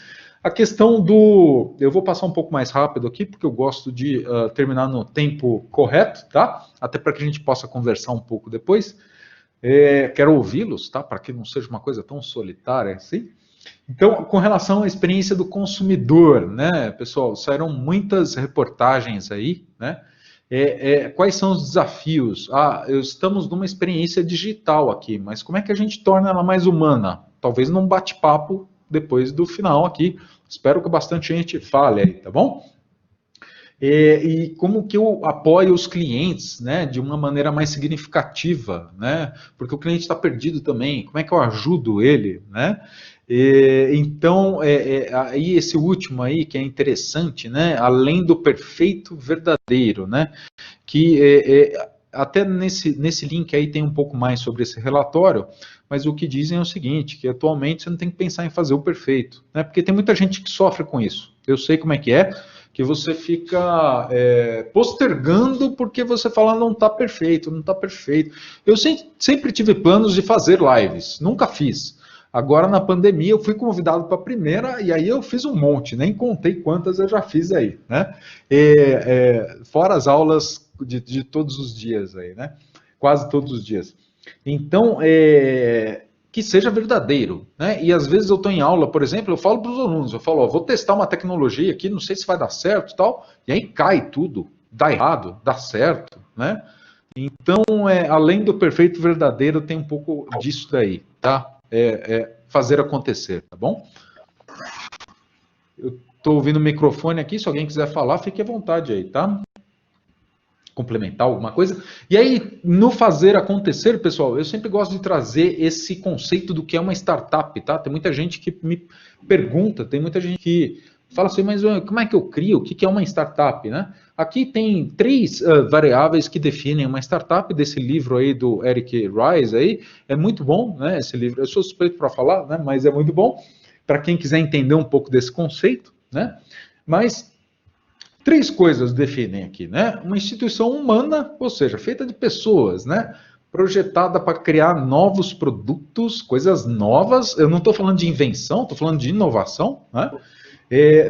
A questão do... Eu vou passar um pouco mais rápido aqui, porque eu gosto de terminar no tempo correto, tá? Até para que a gente possa conversar um pouco depois. Quero ouvi-los, tá? Para que não seja uma coisa tão solitária assim. Então, com relação à experiência do consumidor, né, pessoal, saíram muitas reportagens aí, né? Quais são os desafios? Estamos numa experiência digital aqui, mas como é que a gente torna ela mais humana? Talvez num bate-papo depois do final aqui. Espero que bastante gente fale aí, tá bom? E como que eu apoio os clientes, né, de uma maneira mais significativa, né? Porque o cliente está perdido também. Como é que eu ajudo ele, né? Então, aí esse último aí que é interessante, né? Além do perfeito verdadeiro, né? Que até nesse link aí tem um pouco mais sobre esse relatório, mas o que dizem é o seguinte, que atualmente você não tem que pensar em fazer o perfeito, né? Porque tem muita gente que sofre com isso. Eu sei como é, que você fica postergando porque você fala não está perfeito, não está perfeito. Eu sempre tive planos de fazer lives, nunca fiz. Agora, na pandemia, eu fui convidado para a primeira e aí eu fiz um monte, nem contei quantas eu já fiz aí, né? Fora as aulas de todos os dias aí, né? Quase todos os dias. Então, que seja verdadeiro, né? E às vezes eu estou em aula, por exemplo, eu falo para os alunos, eu falo, vou testar uma tecnologia aqui, não sei se vai dar certo e tal, e aí cai tudo, dá errado, dá certo, né? Então, além do perfeito verdadeiro, tem um pouco disso daí, tá? Fazer acontecer, tá bom? Eu estou ouvindo o microfone aqui, se alguém quiser falar, fique à vontade aí, tá? Complementar alguma coisa. E aí, no fazer acontecer, pessoal, eu sempre gosto de trazer esse conceito do que é uma startup, tá? Tem muita gente que me pergunta, tem muita gente que fala assim, mas como é que eu crio? O que é uma startup, né? Aqui tem 3 variáveis que definem uma startup, desse livro aí do Eric Ries aí, é muito bom, né? Esse livro, eu sou suspeito para falar, né? Mas é muito bom para quem quiser entender um pouco desse conceito, né? Mas 3 coisas definem aqui, né? Uma instituição humana, ou seja, feita de pessoas, né? Projetada para criar novos produtos, coisas novas. Eu não estou falando de invenção, estou falando de inovação, né?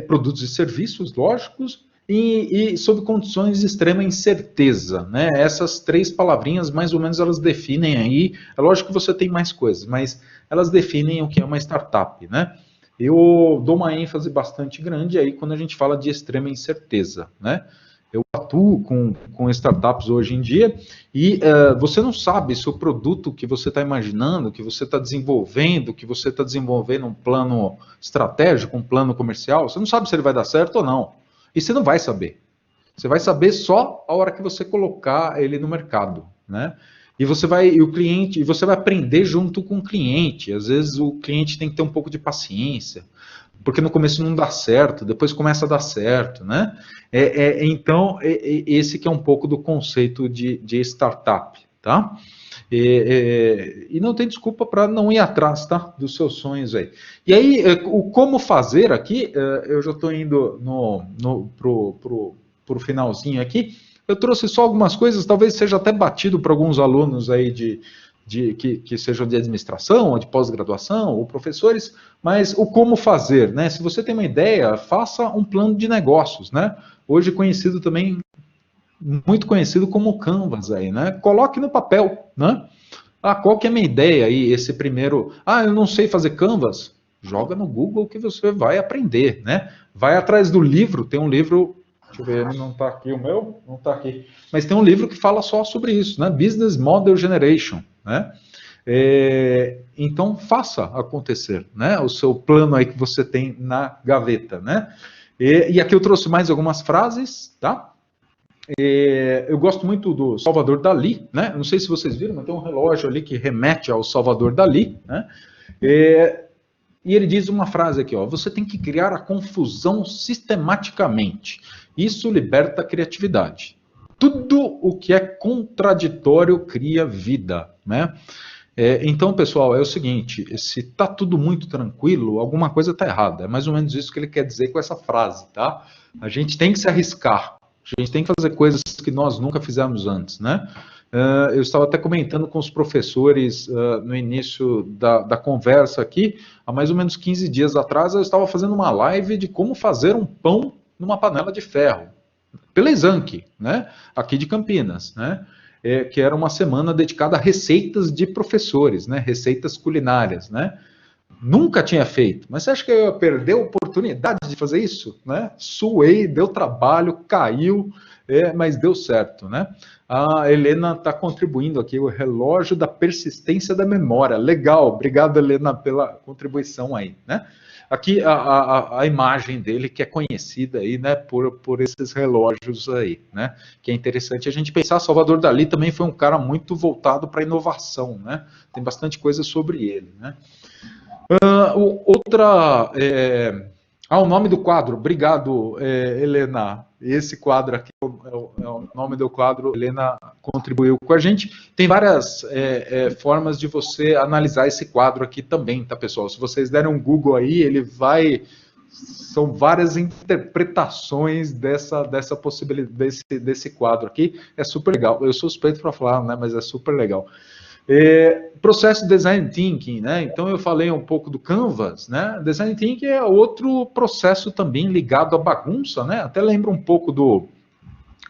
Produtos e serviços, lógicos, e sob condições de extrema incerteza, né? Essas 3 palavrinhas, mais ou menos, elas definem aí. É lógico que você tem mais coisas, mas elas definem o que é uma startup, né? Eu dou uma ênfase bastante grande aí quando a gente fala de extrema incerteza, né? Eu atuo com startups hoje em dia e você não sabe se o produto que você está imaginando, que você está desenvolvendo, um plano estratégico, um plano comercial, você não sabe se ele vai dar certo ou não. E você não vai saber. Você vai saber só a hora que você colocar ele no mercado, né? E você vai aprender junto com o cliente. Às vezes o cliente tem que ter um pouco de paciência, porque no começo não dá certo, depois começa a dar certo, né? Então, esse que é um pouco do conceito de startup, tá? E não tem desculpa para não ir atrás, tá? Dos seus sonhos aí. E aí, o como fazer aqui, eu já estou indo pro finalzinho aqui. Eu trouxe só algumas coisas, talvez seja até batido para alguns alunos aí que sejam de administração, ou de pós-graduação, ou professores, mas o como fazer, né? Se você tem uma ideia, faça um plano de negócios, né? Hoje conhecido também, muito conhecido como Canvas aí, né? Coloque no papel, né? Ah, qual que é a minha ideia aí, esse primeiro... Ah, eu não sei fazer Canvas? Joga no Google que você vai aprender, né? Vai atrás do livro, tem um livro... Deixa eu ver, ele não está aqui, o meu não está aqui. Mas tem um livro que fala só sobre isso, né? Business Model Generation, né? Então, faça acontecer, né? O seu plano aí que você tem na gaveta, né? E aqui eu trouxe mais algumas frases, tá? Eu gosto muito do Salvador Dalí, né? Não sei se vocês viram, mas tem um relógio ali que remete ao Salvador Dalí, né? E ele diz uma frase aqui, ó: você tem que criar a confusão sistematicamente. Isso liberta a criatividade. Tudo o que é contraditório cria vida, né? Então, pessoal, é o seguinte: se está tudo muito tranquilo, alguma coisa está errada. É mais ou menos isso que ele quer dizer com essa frase, tá? A gente tem que se arriscar. A gente tem que fazer coisas que nós nunca fizemos antes, né? Eu estava até comentando com os professores no início da conversa aqui, há mais ou menos 15 dias atrás, eu estava fazendo uma live de como fazer um pão numa panela de ferro, pela Exanc, né? Aqui de Campinas, né? Que era uma semana dedicada a receitas de professores, né? Receitas culinárias, né? Nunca tinha feito, mas você acha que eu ia perder a oportunidade de fazer isso? Né? Suei, deu trabalho, caiu, mas deu certo, né? A Helena está contribuindo aqui, o relógio da persistência da memória. Legal, obrigado, Helena, pela contribuição aí, né? Aqui a imagem dele, que é conhecida aí, né, por esses relógios aí, né? Que é interessante a gente pensar. Salvador Dalí também foi um cara muito voltado para a inovação, né? Tem bastante coisa sobre ele, né? O nome do quadro. Obrigado, Helena. Esse quadro aqui é o nome do quadro. Helena contribuiu com a gente. Tem várias formas de você analisar esse quadro aqui também, tá, pessoal? Se vocês derem um Google aí, ele vai... São várias interpretações dessa possibilidade, desse quadro aqui. É super legal. Eu sou suspeito para falar, né? Mas é super legal. Processo de Design Thinking, né? Então eu falei um pouco do Canvas, né? Design Thinking é outro processo também ligado à bagunça, né? Até lembra um pouco do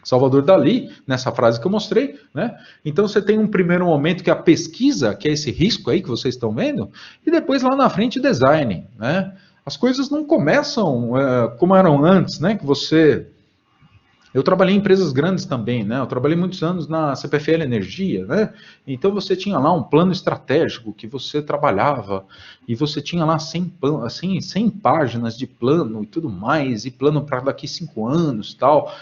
Salvador Dalí, nessa frase que eu mostrei, né? Então você tem um primeiro momento que é a pesquisa, que é esse risco aí que vocês estão vendo, e depois lá na frente design, né? As coisas não começam como eram antes, né? Que você... Eu trabalhei em empresas grandes também, né? Eu trabalhei muitos anos na CPFL Energia, né? Então você tinha lá um plano estratégico que você trabalhava e você tinha lá 100 páginas de plano e tudo mais, e plano para daqui 5 anos, tal.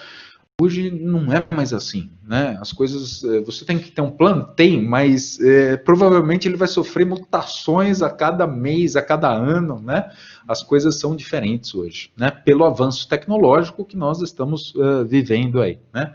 Hoje não é mais assim, né? As coisas, você tem que ter um plano? Tem, mas provavelmente ele vai sofrer mutações a cada mês, a cada ano, né? As coisas são diferentes hoje, né? Pelo avanço tecnológico que nós estamos vivendo aí, né?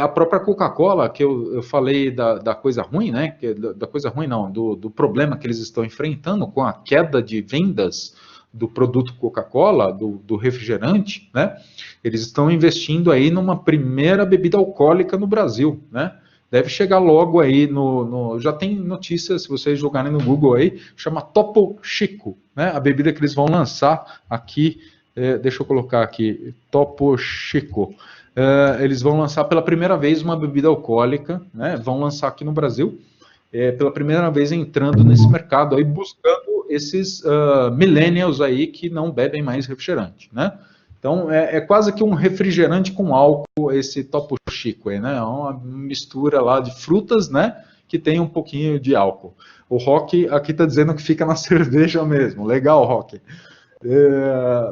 A própria Coca-Cola, que eu falei da coisa ruim, né? Da coisa ruim não, do problema que eles estão enfrentando com a queda de vendas do produto Coca-Cola, do refrigerante, né? Eles estão investindo aí numa primeira bebida alcoólica no Brasil, né? Deve chegar logo aí já tem notícias, se vocês jogarem no Google aí, chama Topo Chico, né? A bebida que eles vão lançar aqui, deixa eu colocar aqui, Topo Chico. Eles vão lançar pela primeira vez uma bebida alcoólica, né? Vão lançar aqui no Brasil, pela primeira vez entrando nesse mercado aí, buscando esses millennials aí que não bebem mais refrigerante, né? Então, é quase que um refrigerante com álcool, esse Topo Chico, aí, né? É uma mistura lá de frutas, né? Que tem um pouquinho de álcool. O Rock aqui está dizendo que fica na cerveja mesmo. Legal, Rock.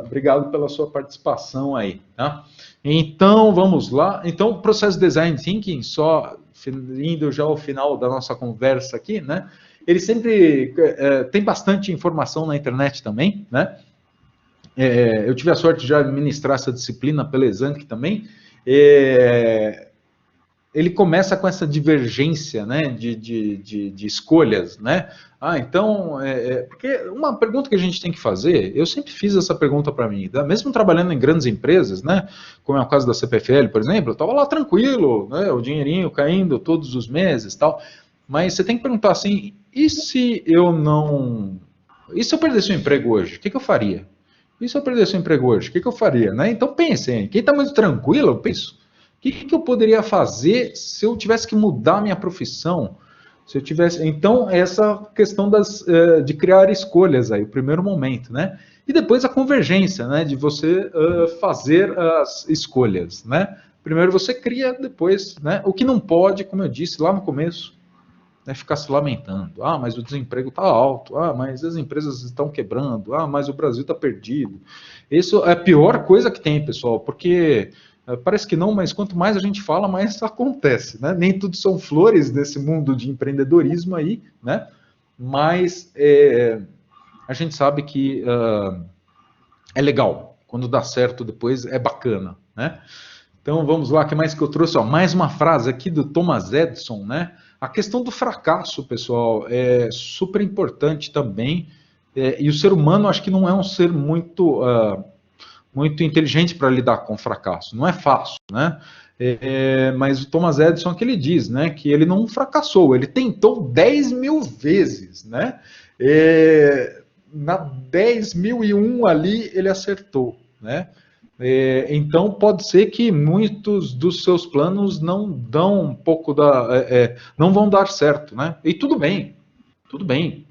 Obrigado pela sua participação aí, tá? Então, vamos lá. Então, o processo de Design Thinking, só indo já ao final da nossa conversa aqui, né? Ele sempre tem bastante informação na internet também, né? Eu tive a sorte de já administrar essa disciplina pela Exanc também. ele começa com essa divergência, né, de escolhas, né? Então, porque uma pergunta que a gente tem que fazer, eu sempre fiz essa pergunta para mim, tá? Mesmo trabalhando em grandes empresas, né, como é o caso da CPFL, por exemplo, eu estava lá tranquilo, né, o dinheirinho caindo todos os meses, tal, mas você tem que perguntar assim, e se eu perdesse o emprego hoje, o que eu faria? E se eu perdesse o emprego hoje, o que eu faria, né? Então pensem, quem está muito tranquilo, eu penso, o que eu poderia fazer se eu tivesse que mudar minha profissão? Se eu tivesse, então essa questão de criar escolhas aí, o primeiro momento, né? E depois a convergência, né? De você fazer as escolhas, né? Primeiro você cria, depois, né? O que não pode, como eu disse lá no começo, né, ficar se lamentando. Mas o desemprego está alto. Mas as empresas estão quebrando. Mas o Brasil está perdido. Isso é a pior coisa que tem, pessoal, porque parece que não, mas quanto mais a gente fala, mais acontece, né? Nem tudo são flores nesse mundo de empreendedorismo aí, né? Mas a gente sabe que é legal. Quando dá certo depois, é bacana, né? Então vamos lá, o que mais que eu trouxe? Mais uma frase aqui do Thomas Edison, né? A questão do fracasso, pessoal, é super importante também. E o ser humano, acho que não é um ser muito inteligente para lidar com o fracasso. Não é fácil, né? Mas o Thomas Edison, que ele diz, né? Que ele não fracassou, ele tentou 10.000 vezes, né? Na 10.001 ali, ele acertou, né? Então pode ser que muitos dos seus planos não não vão dar certo, né? E tudo bem,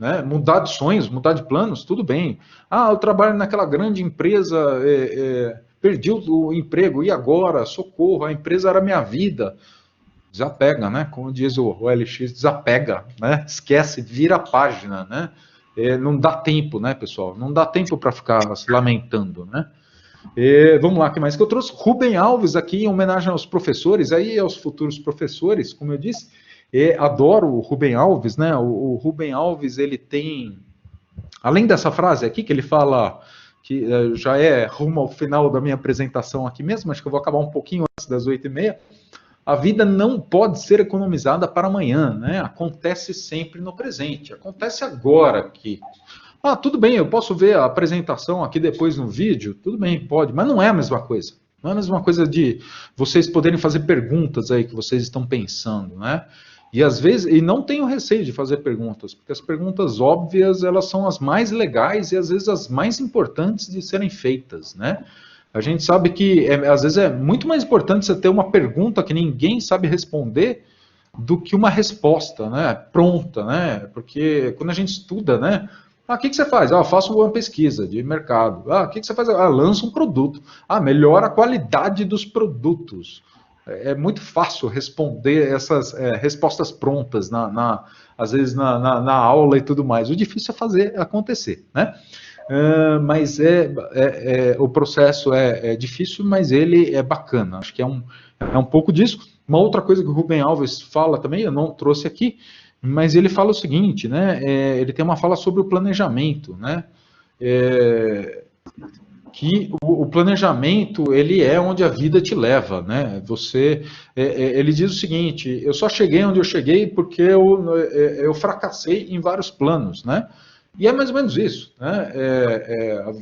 né? Mudar de sonhos, mudar de planos, tudo bem. Eu trabalho naquela grande empresa, perdi o emprego, e agora? Socorro, a empresa era minha vida. Desapega, né? Como diz o LX, desapega, né? Esquece, vira a página, né? Não dá tempo, né, pessoal? Não dá tempo para ficar se lamentando, né? Vamos lá, o que mais que eu trouxe? Rubem Alves aqui, em homenagem aos professores, aí aos futuros professores, como eu disse. Adoro o Rubem Alves, né? O Rubem Alves, ele tem, além dessa frase aqui, que ele fala, que já é rumo ao final da minha apresentação aqui mesmo, acho que eu vou acabar um pouquinho antes das 8h30, a vida não pode ser economizada para amanhã, né? Acontece sempre no presente, acontece agora aqui. Tudo bem, eu posso ver a apresentação aqui depois no vídeo, tudo bem, pode, mas não é a mesma coisa. Não é a mesma coisa de vocês poderem fazer perguntas aí que vocês estão pensando, né? E às vezes, e não tenho receio de fazer perguntas, porque as perguntas óbvias, elas são as mais legais e às vezes as mais importantes de serem feitas, né? A gente sabe que às vezes é muito mais importante você ter uma pergunta que ninguém sabe responder do que uma resposta, né? Pronta, né? Porque quando a gente estuda, né? O que você faz? Eu faço uma pesquisa de mercado. O que você faz? Lança um produto. Melhora a qualidade dos produtos. É muito fácil responder essas respostas prontas, às vezes na aula e tudo mais. O difícil é fazer acontecer, né? Mas o processo é difícil, mas ele é bacana. Acho que é um pouco disso. Uma outra coisa que o Rubem Alves fala também, eu não trouxe aqui, mas ele fala o seguinte, né? Ele tem uma fala sobre o planejamento, né? Que o planejamento, ele é onde a vida te leva, né? Ele diz o seguinte: eu só cheguei onde eu cheguei porque eu fracassei em vários planos, né? E é mais ou menos isso, né?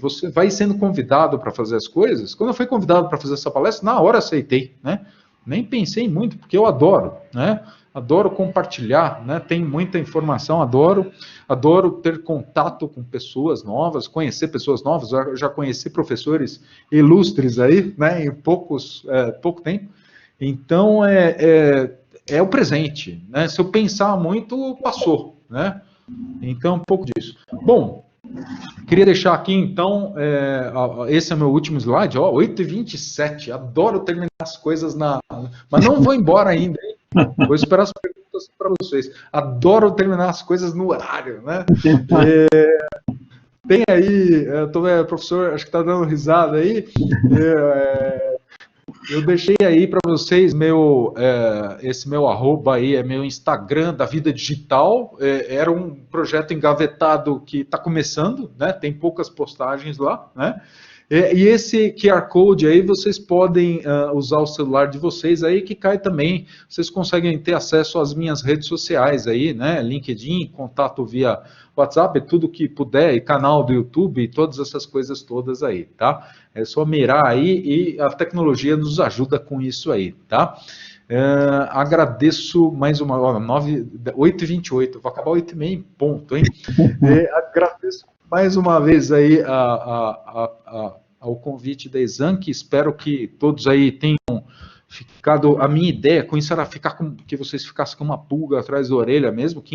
Você vai sendo convidado para fazer as coisas. Quando eu fui convidado para fazer essa palestra, na hora aceitei, né? Nem pensei muito, porque eu adoro, né? Adoro compartilhar, né? Tem muita informação, adoro ter contato com pessoas novas, conhecer pessoas novas. Eu já conheci professores ilustres aí, né? Em pouco tempo. Então é o presente, né? Se eu pensar muito, passou, né? Então um pouco disso. Bom, queria deixar aqui, então, esse é meu último slide, 8h27, adoro terminar as coisas mas não vou embora ainda, hein? Vou esperar as perguntas para vocês. Adoro terminar as coisas no horário, né? Tem aí, professor, acho que está dando risada aí, eu deixei aí para vocês esse meu arroba aí, é meu Instagram da Vida Digital. Era um projeto engavetado que está começando, né? Tem poucas postagens lá, né? E esse QR Code aí, vocês podem usar o celular de vocês aí, que cai também. Vocês conseguem ter acesso às minhas redes sociais aí, né? LinkedIn, contato via WhatsApp, tudo que puder, e canal do YouTube, todas essas coisas todas aí, tá? É só mirar aí e a tecnologia nos ajuda com isso aí, tá? Agradeço mais uma hora, 8h28, vou acabar 8h30 em ponto, hein? Agradeço mais uma vez aí ao convite da Exanc, espero que todos aí tenham ficado, a minha ideia com isso era ficar que vocês ficassem com uma pulga atrás da orelha mesmo, que